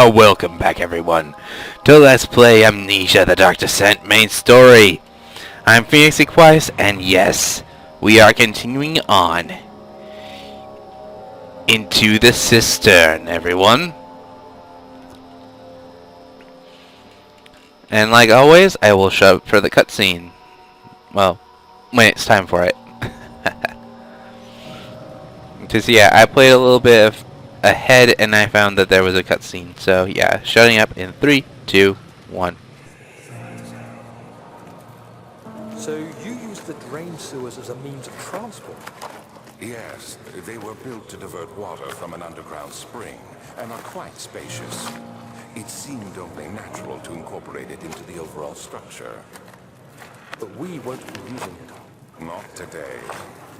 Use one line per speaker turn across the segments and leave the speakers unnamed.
Welcome back, everyone, to Let's Play Amnesia: The Dark Descent main story. I'm Phoenix Equise, and yes, we are continuing on into the cistern, everyone. And like always, I will show up for the cutscene. Well, when it's time for it. Because yeah, I played a little bit of ahead and I found that there was a cutscene. So yeah, shutting up in 3, 2, 1.
So you use the drain sewers as a means of transport?
Yes, they were built to divert water from an underground spring and are quite spacious. It seemed only natural to incorporate it into the overall structure.
But we won't be using it.
Not today.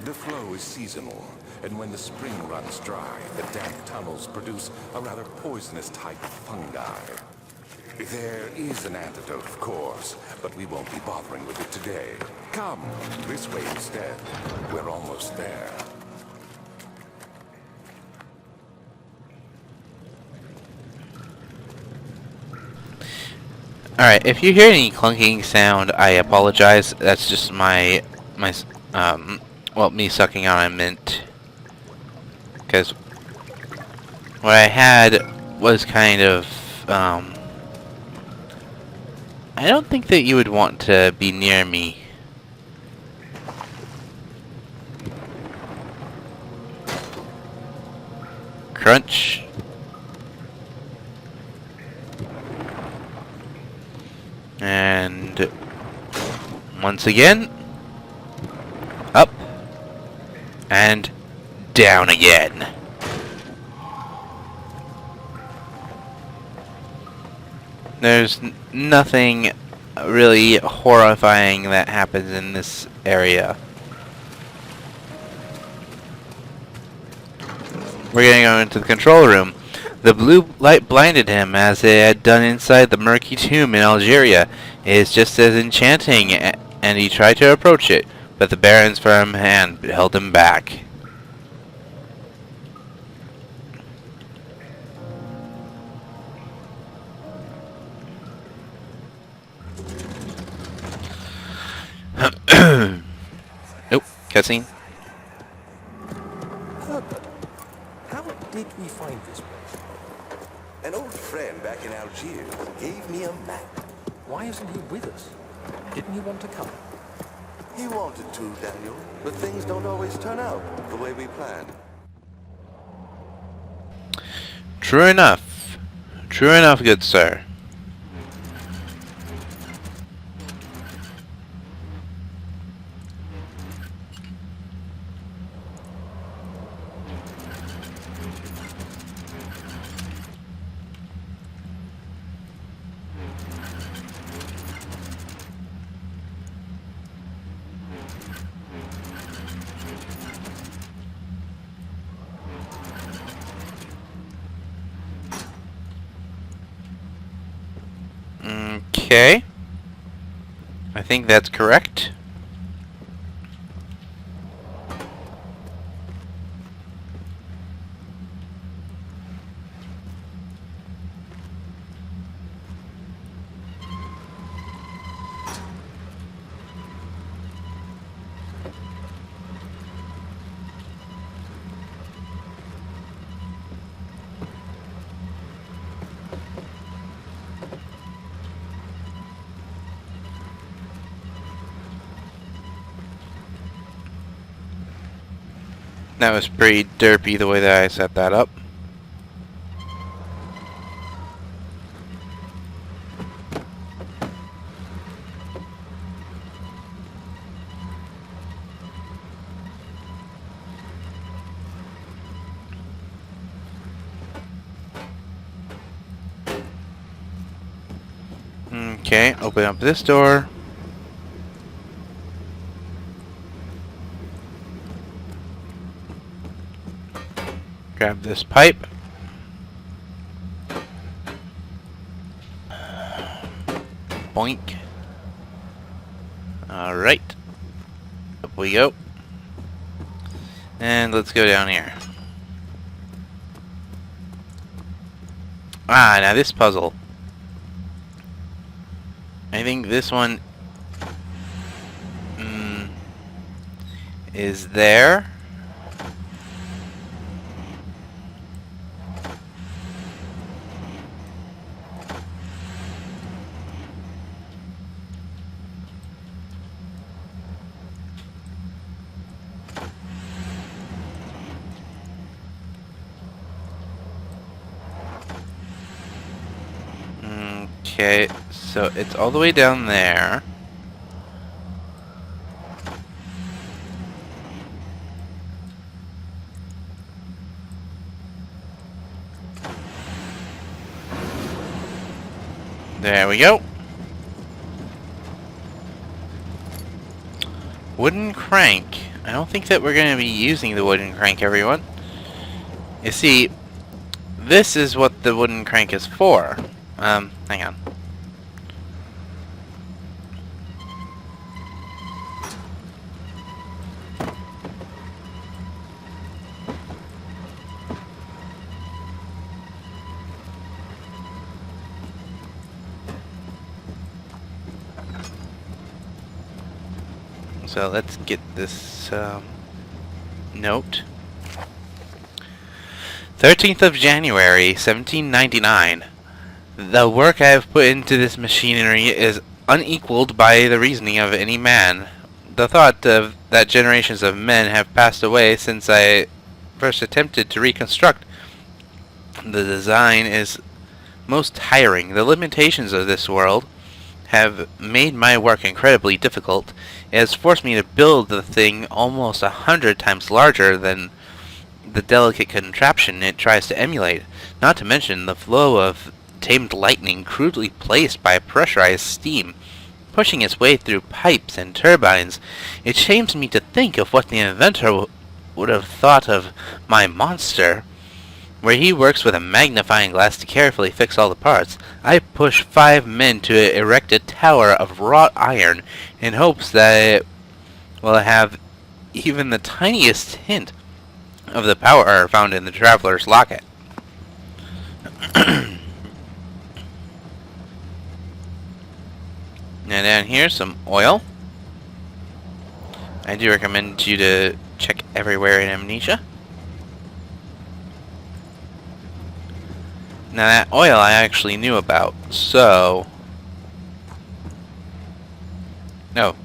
The flow is seasonal, and when the spring runs dry, the damp tunnels produce a rather poisonous type of fungi. There is an antidote, of course, but we won't be bothering with it today. Come, this way instead. We're almost there.
Alright, if you hear any clunking sound, I apologize. That's just well, me sucking on a mint. Because what I had was kind of, I don't think that you would want to be near me. Crunch. And once again, up and down again. There's nothing really horrifying that happens in this area. We're gonna go into the control room. The blue light blinded him as it had done inside the murky tomb in Algeria. It is just as enchanting, and he tried to approach it, but the Baron's firm hand held him back. Nope, cutscene.
How did we find this place?
An old friend back in Algiers gave me a map.
Why isn't he with us? Didn't he want to come?
He wanted to, Daniel, but things don't always turn out the way we planned.
True enough. True enough, good sir. Okay. I think that's correct. That was pretty derpy the way that I set that up. Okay, open up this door. Grab this pipe. Boink. Alright. Up we go. And let's go down here. Ah, now this puzzle. I think this one is there. Okay, so it's all the way down there. There we go. Wooden crank. I don't think that we're going to be using the wooden crank, everyone. You see, this is what the wooden crank is for. Hang on. So let's get this note. 13th of January, 1799. The work I have put into this machinery is unequaled by the reasoning of any man. The thought of that generations of men have passed away since I first attempted to reconstruct the design is most tiring. The limitations of this world have made my work incredibly difficult. It has forced me to build the thing almost 100 times larger than the delicate contraption it tries to emulate, not to mention the flow of tamed lightning crudely placed by pressurized steam, pushing its way through pipes and turbines. It shames me to think of what the inventor would have thought of my monster. Where he works with a magnifying glass to carefully fix all the parts, I push 5 men to erect a tower of wrought iron in hopes that it will have even the tiniest hint of the power found in the Traveler's Locket. Now down here, some oil. I do recommend you to check everywhere in Amnesia. Now that oil I actually knew about, so... No.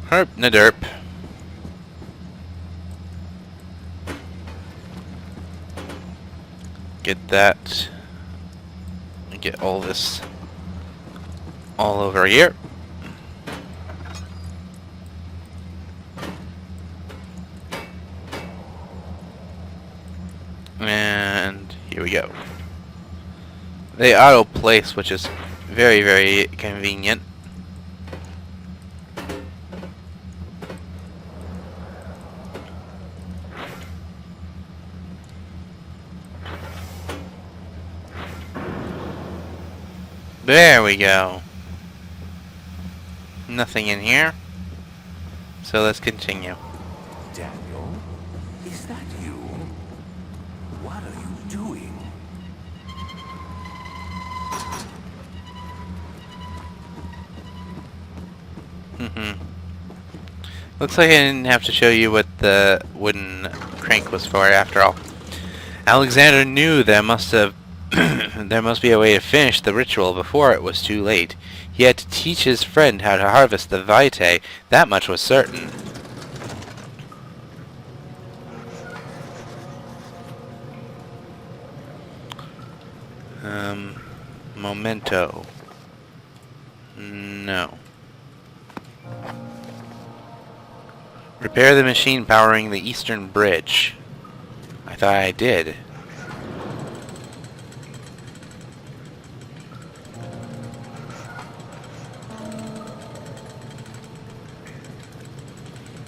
Herp na derp. Get that. Get all this all over here. And here we go. They auto place, which is very, very convenient. There we go. Nothing in here. So let's continue.
Daniel, is that you? What are you doing?
Looks like I didn't have to show you what the wooden crank was for after all. Alexander knew there must be a way to finish the ritual before it was too late. He had to teach his friend how to harvest the vitae, that much was certain. Memento. No. Repair the machine powering the eastern bridge. I thought I did.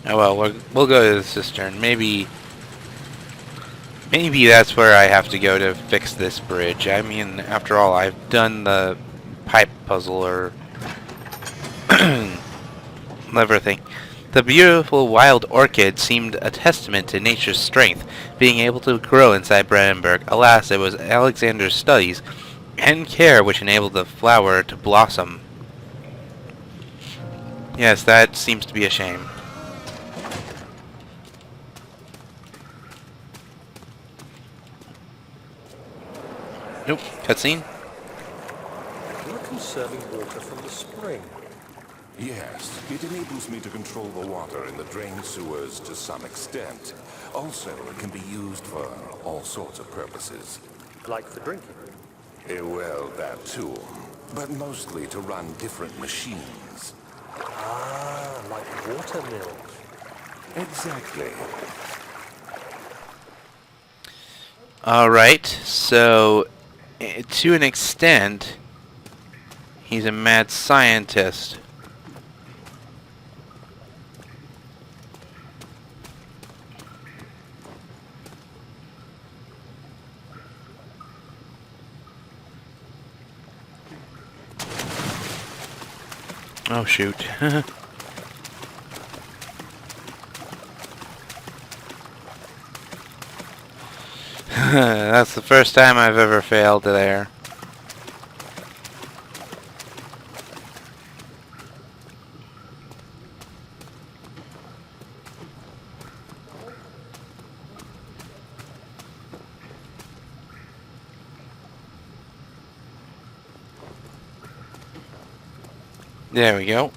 Oh well, we'll go to the cistern. Maybe that's where I have to go to fix this bridge. I mean, after all, I've done the pipe puzzle or lever thing. The beautiful wild orchid seemed a testament to nature's strength, being able to grow inside Brandenburg. Alas, it was Alexander's studies and care which enabled the flower to blossom. Yes, that seems to be a shame. Nope, cutscene.
You're conserving water from the spring.
Yes, it enables me to control the water in the drain sewers to some extent. Also, it can be used for all sorts of purposes.
Like for drinking.
Well, that too. But mostly to run different machines.
Ah, like water mills.
Exactly.
Alright, so to an extent, he's a mad scientist. Oh shoot. That's the first time I've ever failed there. There we go.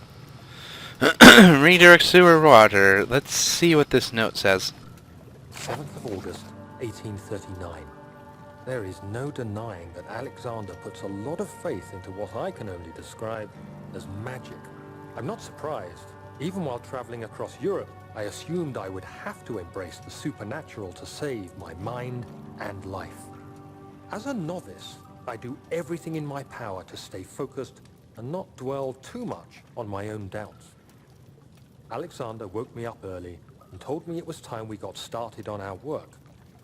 Redirect sewer water. Let's see what this note says.
7th of August, 1839. There is no denying that Alexander puts a lot of faith into what I can only describe as magic. I'm not surprised. Even while traveling across Europe, I assumed I would have to embrace the supernatural to save my mind and life. As a novice, I do everything in my power to stay focused and not dwell too much on my own doubts. Alexander woke me up early and told me it was time we got started on our work.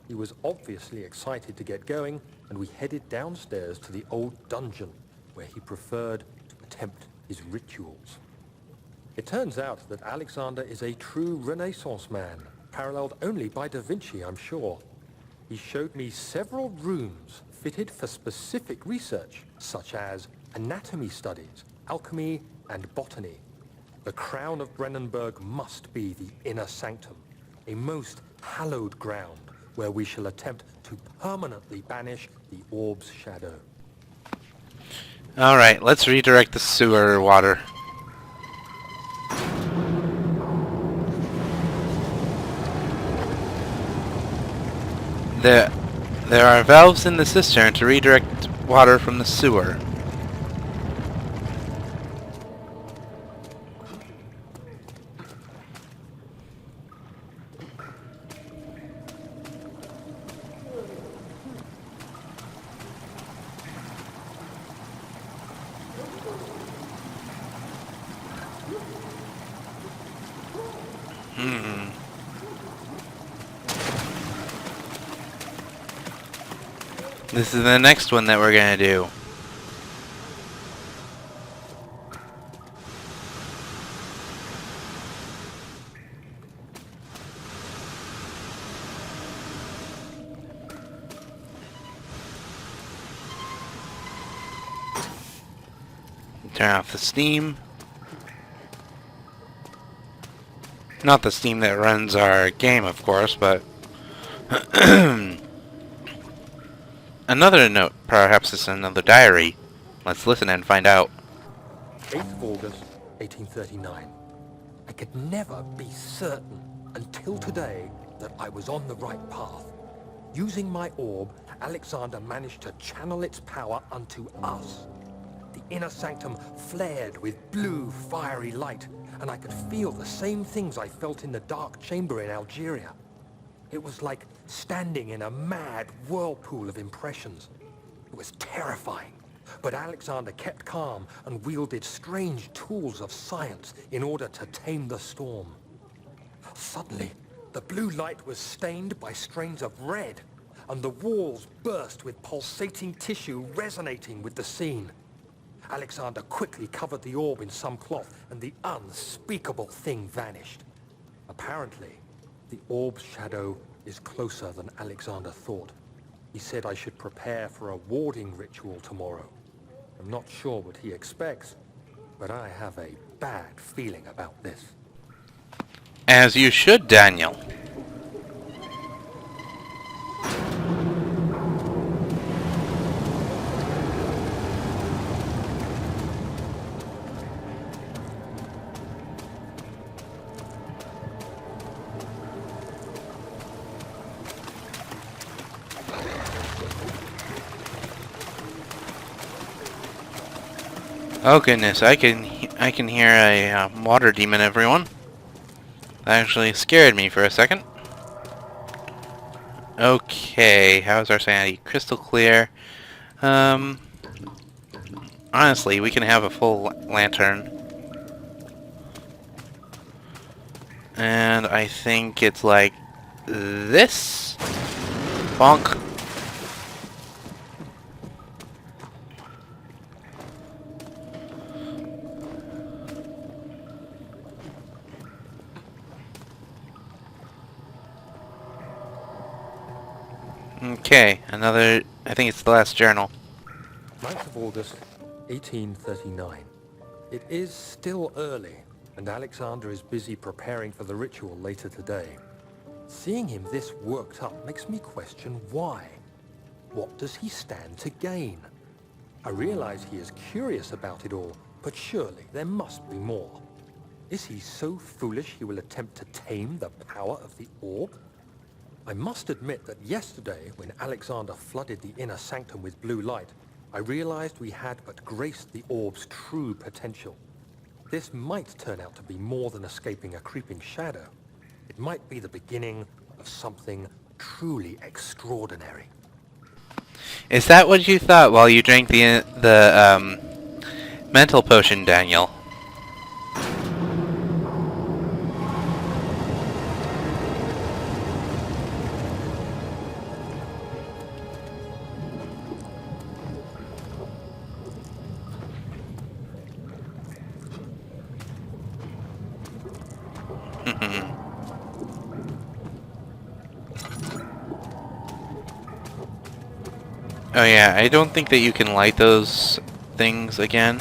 He was obviously excited to get going, and we headed downstairs to the old dungeon, where he preferred to attempt his rituals. It turns out that Alexander is a true Renaissance man, paralleled only by Da Vinci, I'm sure. He showed me several rooms fitted for specific research, such as anatomy studies, alchemy, and botany. The crown of Brandenburg must be the inner sanctum, a most hallowed ground where we shall attempt to permanently banish the orb's shadow.
Alright, let's redirect the sewer water. There are valves in the cistern to redirect water from the sewer. This is the next one that we're gonna do. Turn off the steam. Not the steam that runs our game, of course, but another note. Perhaps it's another diary. Let's listen and find out.
8th of August, 1839. I could never be certain until today that I was on the right path. Using my orb, Alexander managed to channel its power unto us. The inner sanctum flared with blue, fiery light, and I could feel the same things I felt in the dark chamber in Algeria. It was like standing in a mad whirlpool of impressions. It was terrifying, but Alexander kept calm and wielded strange tools of science in order to tame the storm. Suddenly, the blue light was stained by strains of red, and the walls burst with pulsating tissue resonating with the scene. Alexander quickly covered the orb in some cloth, and the unspeakable thing vanished. Apparently, the orb's shadow is closer than Alexander thought. He said I should prepare for a warding ritual tomorrow. I'm not sure what he expects, but I have a bad feeling about this.
As you should, Daniel. Oh goodness, I can hear a water demon, everyone. That actually scared me for a second. Okay, how's our sanity? Crystal clear. Honestly, we can have a full lantern. And I think it's like this. Bonk. Okay, another, I think it's the last journal.
9th of August, 1839. It is still early, and Alexander is busy preparing for the ritual later today. Seeing him this worked up makes me question why. What does he stand to gain? I realize he is curious about it all, but surely there must be more. Is he so foolish he will attempt to tame the power of the orb? I must admit that yesterday, when Alexander flooded the inner sanctum with blue light, I realized we had but graced the orb's true potential. This might turn out to be more than escaping a creeping shadow. It might be the beginning of something truly extraordinary.
Is that what you thought while you drank the mental potion, Daniel? Oh yeah, I don't think that you can light those things again.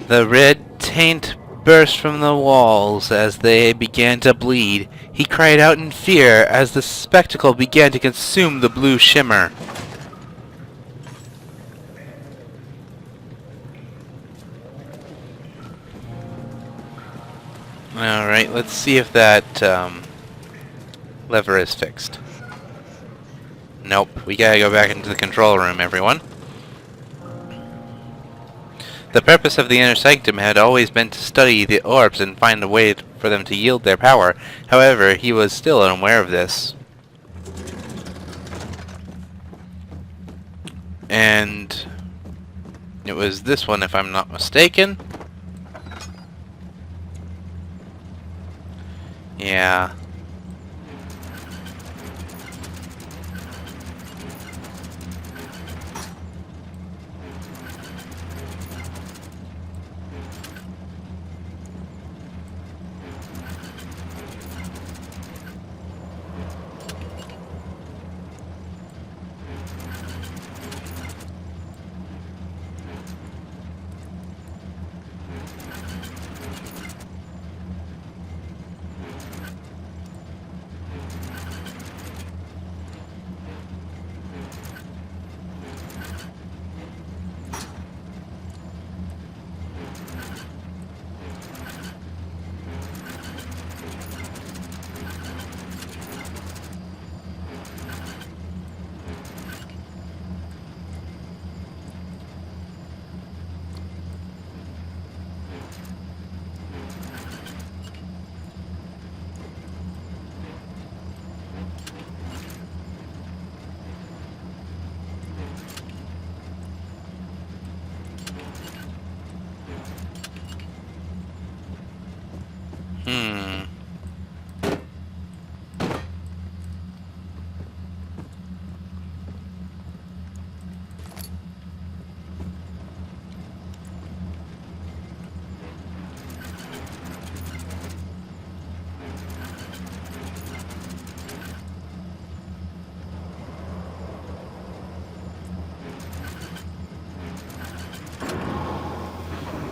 The red taint burst from the walls as they began to bleed. He cried out in fear as the spectacle began to consume the blue shimmer. Alright, let's see if that lever is fixed. Nope, we gotta go back into the control room, everyone. The purpose of the inner sanctum had always been to study the orbs and find a way for them to yield their power. However, he was still unaware of this. And it was this one, if I'm not mistaken. Yeah. Hmm.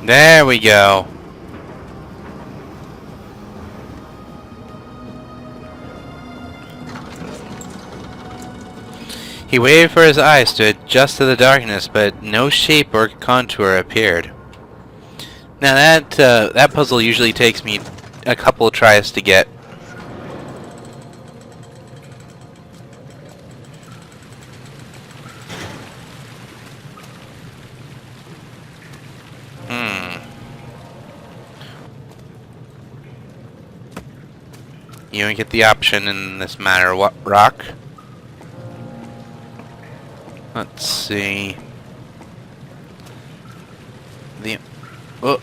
There we go. He waited for his eyes to adjust to the darkness, but no shape or contour appeared. Now that puzzle usually takes me a couple of tries to get. You don't get the option in this matter. What rock? Let's see. The oh.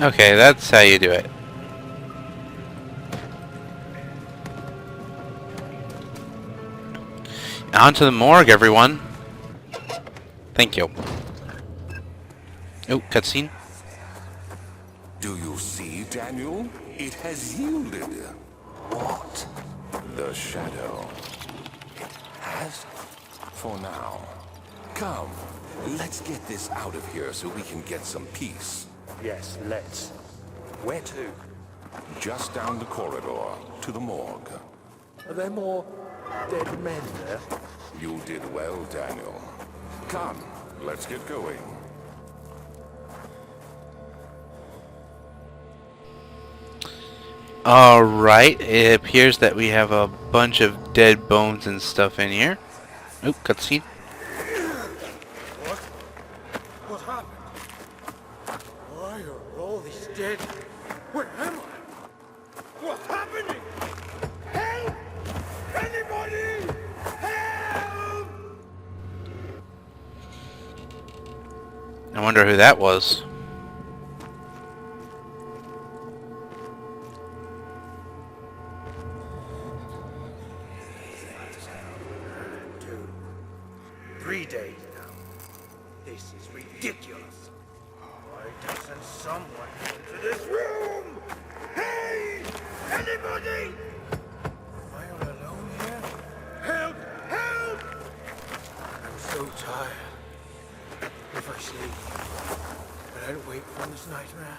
Okay, that's how you do it. On to the morgue, everyone. Thank you. Oh, cutscene.
Do you see, Daniel? It has yielded. What? The shadow. It has? For now. Come, let's get this out of here so we can get some peace.
Yes, let's. Where to?
Just down the corridor, to the morgue.
Are there more dead men there?
You did well, Daniel. Come, let's get going.
Alright, it appears that we have a bunch of dead bones and stuff in here. Oh, cutscene.
What happened? Why are all these dead? Where am I? What's happening? Help! Anybody! Help!
I wonder who that was.
Three days now. This is ridiculous. Why doesn't someone get into this room? Hey! Anybody? Am I all alone here? Help! Help! I'm so tired. If I sleep, will I wake from this nightmare?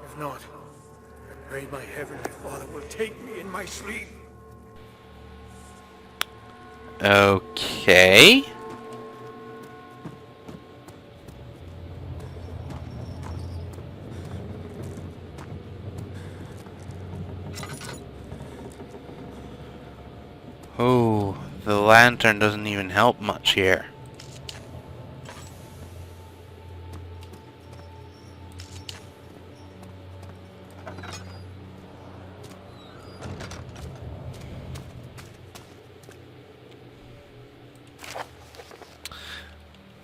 If not, I pray my Heavenly Father will take me in my sleep.
Okay. Oh, the lantern doesn't even help much here.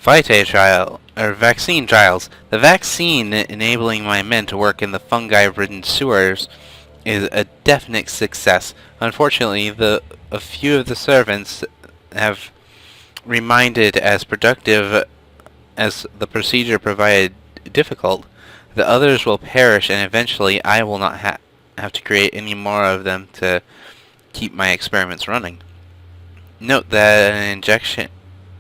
Vitae trial, or vaccine trials. The vaccine enabling my men to work in the fungi-ridden sewers is a definite success. Unfortunately, a few of the servants have reminded as productive as the procedure provided difficult. The others will perish, and eventually I will not have to create any more of them to keep my experiments running. Note that an injection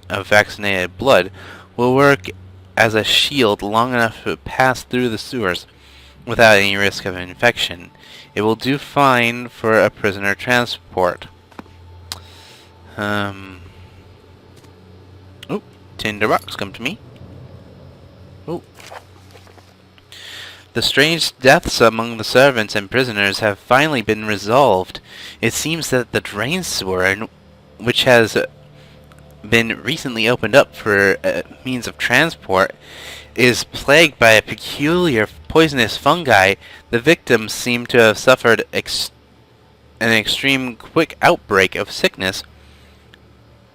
of vaccinated blood will work as a shield long enough to pass through the sewers without any risk of infection. It will do fine for a prisoner transport. Oh, tinderbox, come to me. Oh. The strange deaths among the servants and prisoners have finally been resolved. It seems that the drain sewer, which has been recently opened up for means of transport, is plagued by a peculiar poisonous fungi. The victims seem to have suffered an extreme quick outbreak of sickness,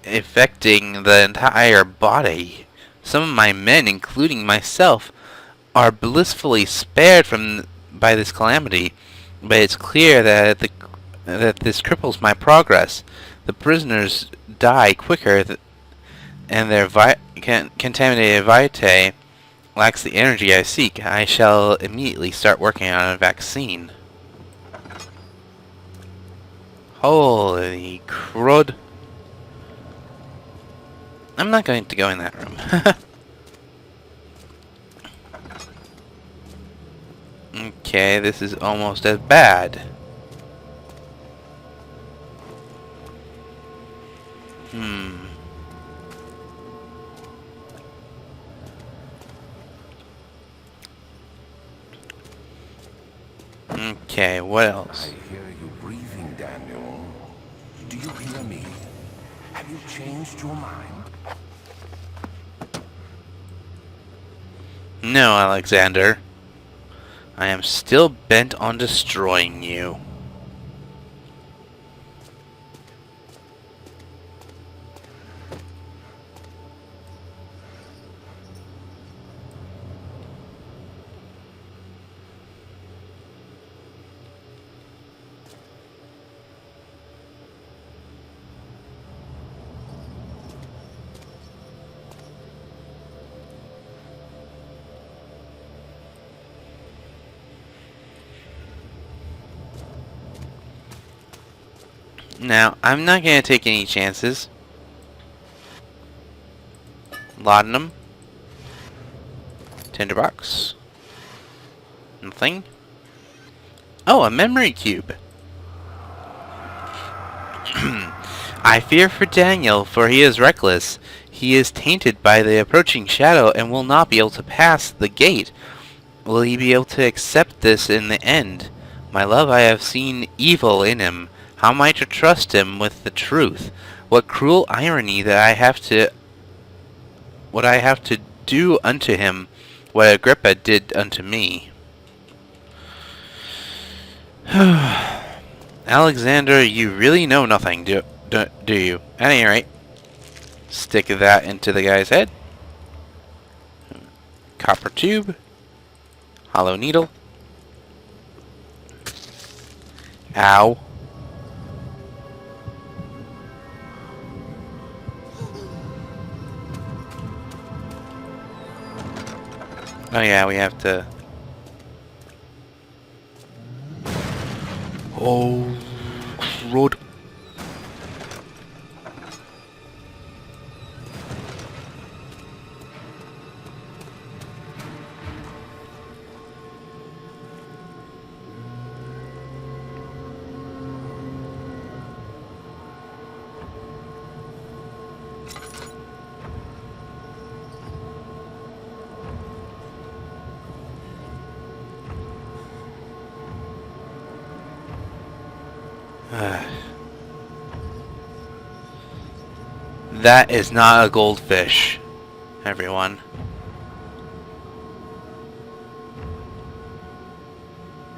affecting the entire body. Some of my men, including myself, are blissfully spared by this calamity, but it's clear that this cripples my progress. The prisoners die quicker, and their contaminated vitae lacks the energy I seek. I shall immediately start working on a vaccine. Holy crud. I'm not going to go in that room. Okay, this is almost as bad. Okay, what
I
else?
hear you breathing, Daniel. Do you hear me? Have you changed your mind?
No, Alexander. I am still bent on destroying you. Now, I'm not going to take any chances. Laudanum. Tinderbox. Nothing. Oh, a memory cube. I fear for Daniel, for he is reckless. He is tainted by the approaching shadow and will not be able to pass the gate. Will he be able to accept this in the end? My love, I have seen evil in him. How am I to trust him with the truth? What cruel irony that what I have to do unto him, what Agrippa did unto me. Alexander, you really know nothing, do you? At any rate, stick that into the guy's head. Copper tube. Hollow needle. Ow. Oh yeah, we have to... Oh, crud. That is not a goldfish, everyone.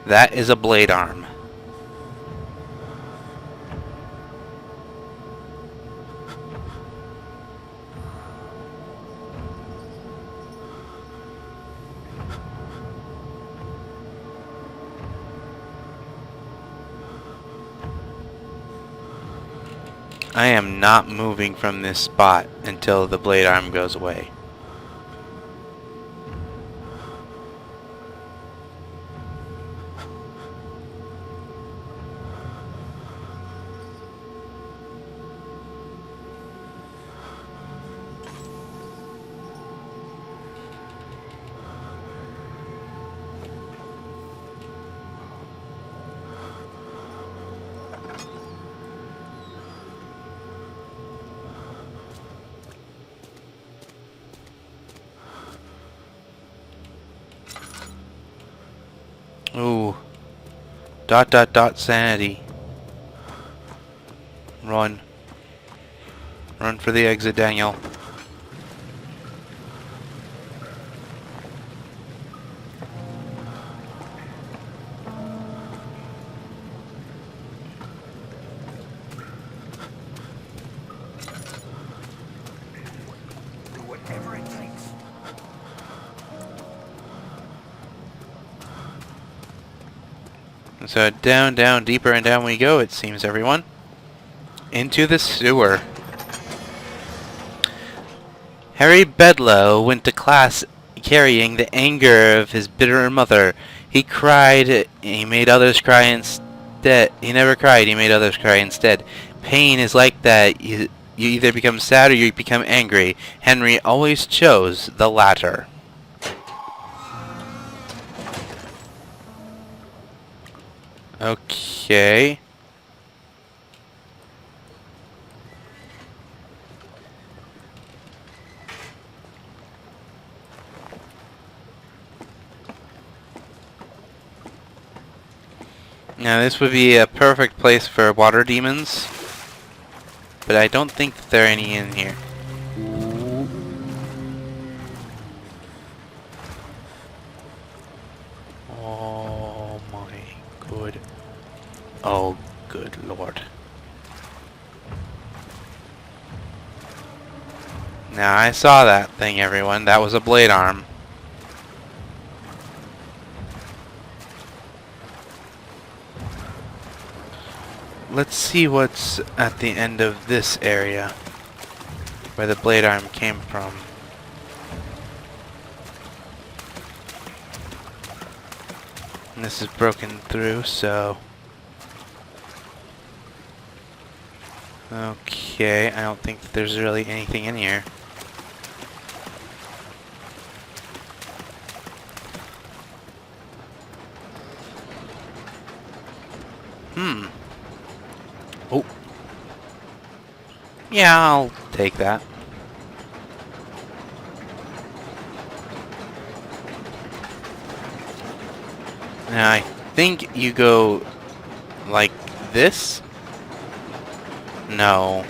That is a blade arm. I am not moving from this spot until the blade arm goes away. Ooh. ... sanity. Run. Run for the exit, Daniel. So down, down, deeper and down we go, it seems, everyone. Into the sewer. Harry Bedloe went to class carrying the anger of his bitter mother. He cried, he made others cry instead. He never cried, he made others cry instead. Pain is like that. You either become sad or you become angry. Henry always chose the latter. Okay. Now this would be a perfect place for water demons, but I don't think that there are any in here. Oh my good. Oh good lord. Now I saw that thing, everyone. That was a blade arm. Let's see what's at the end of this area where the blade arm came from. And this is broken through, so... Okay, I don't think that there's really anything in here. Oh. Yeah, I'll take that. Now I think you go like this? No.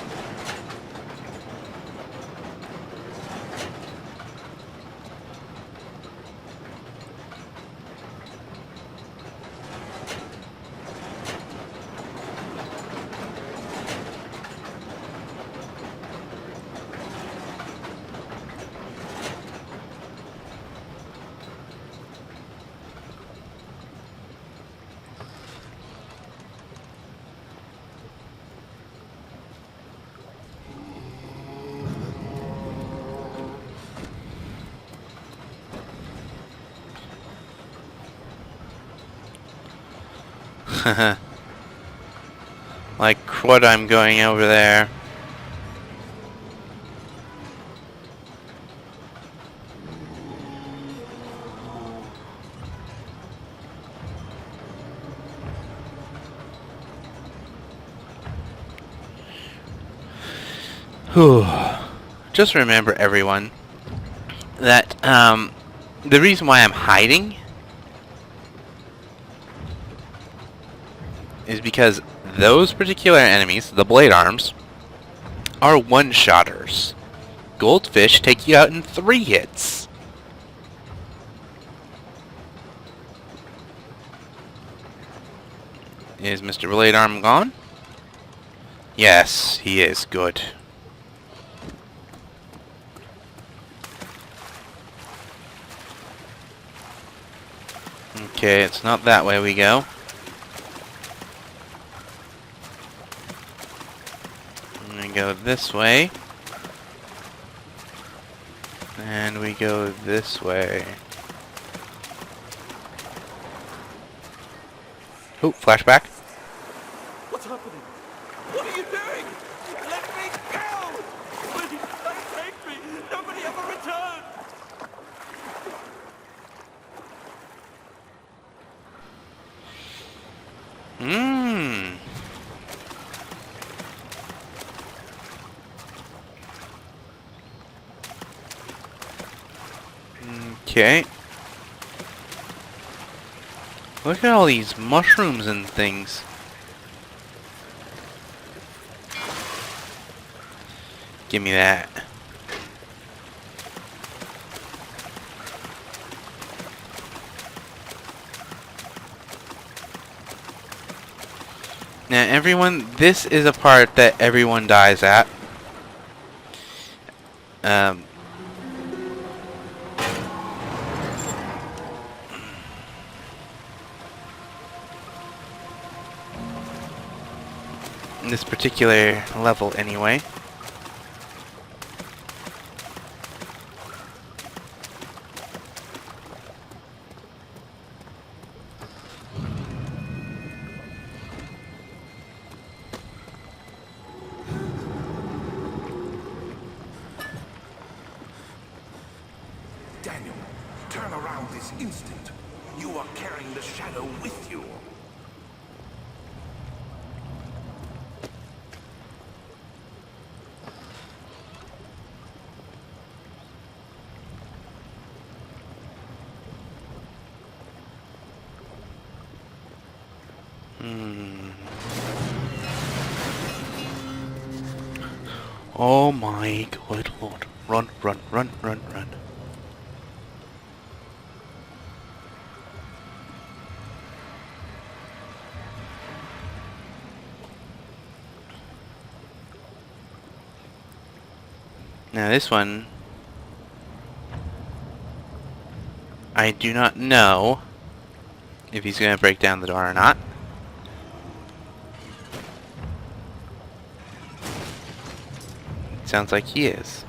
Like what I'm going over there. Whew. Just remember, everyone, that the reason why I'm hiding is because those particular enemies, the blade arms, are one-shotters. Goldfish take you out in 3 hits. Is Mr. Blade Arm gone? Yes, he is. Good. Okay, it's not that way we go. We go this way. And we go this way. Oh, flashback.
What's happening? What are you doing? Let me go! Please, don't take me! Nobody ever returned!
Okay. Look at all these mushrooms and things. Give me that. Now everyone, this is a part that everyone dies at. In this particular level, anyway.
Daniel, turn around this instant. You are carrying the shadow with you.
Oh my good lord. Run, run, run, run, run. Now this one, I do not know if he's going to break down the door or not. Sounds like he is.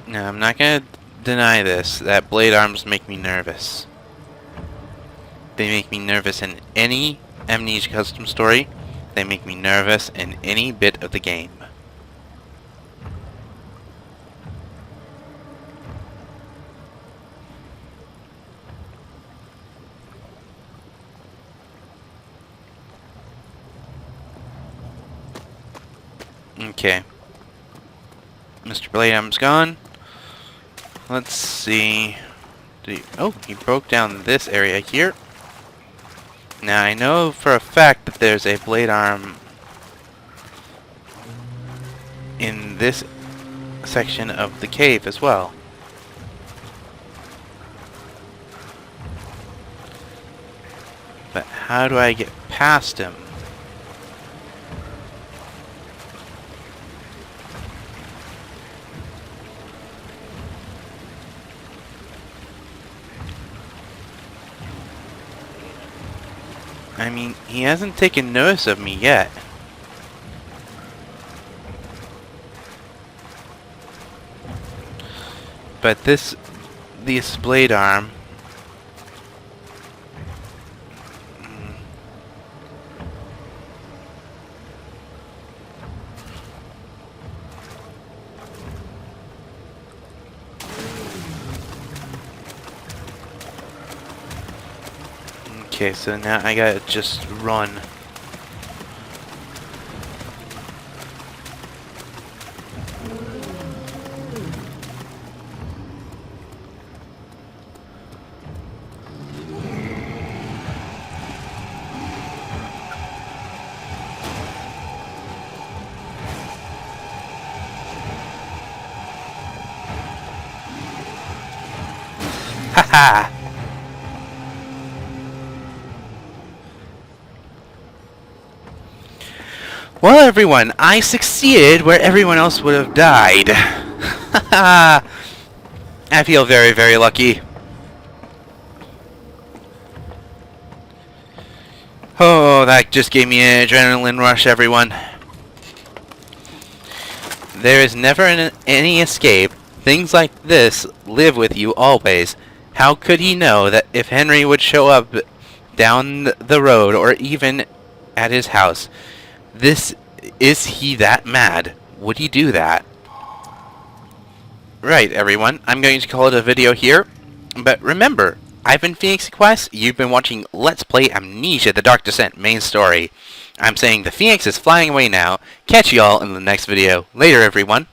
Now, I'm not gonna deny this, that blade arms make me nervous. They make me nervous in any Amnesia custom story. They make me nervous in any bit of the game. Okay. Mr. Blade Arm's gone. Let's see. Oh, he broke down this area here. Now I know for a fact that there's a blade arm in this section of the cave as well. But how do I get past him? I mean, he hasn't taken notice of me yet. But this blade arm. Okay, so now I gotta just run. Haha! Well, everyone, I succeeded where everyone else would have died. I feel very, very lucky. Oh, that just gave me an adrenaline rush, everyone. There is never any escape. Things like this live with you always. How could he know that if Henry would show up down the road or even at his house, is he that mad? Would he do that? Right, everyone. I'm going to call it a video here. But remember, I've been Phoenix Quest. You've been watching Let's Play Amnesia: The Dark Descent main story. I'm saying the Phoenix is flying away now. Catch y'all in the next video. Later, everyone.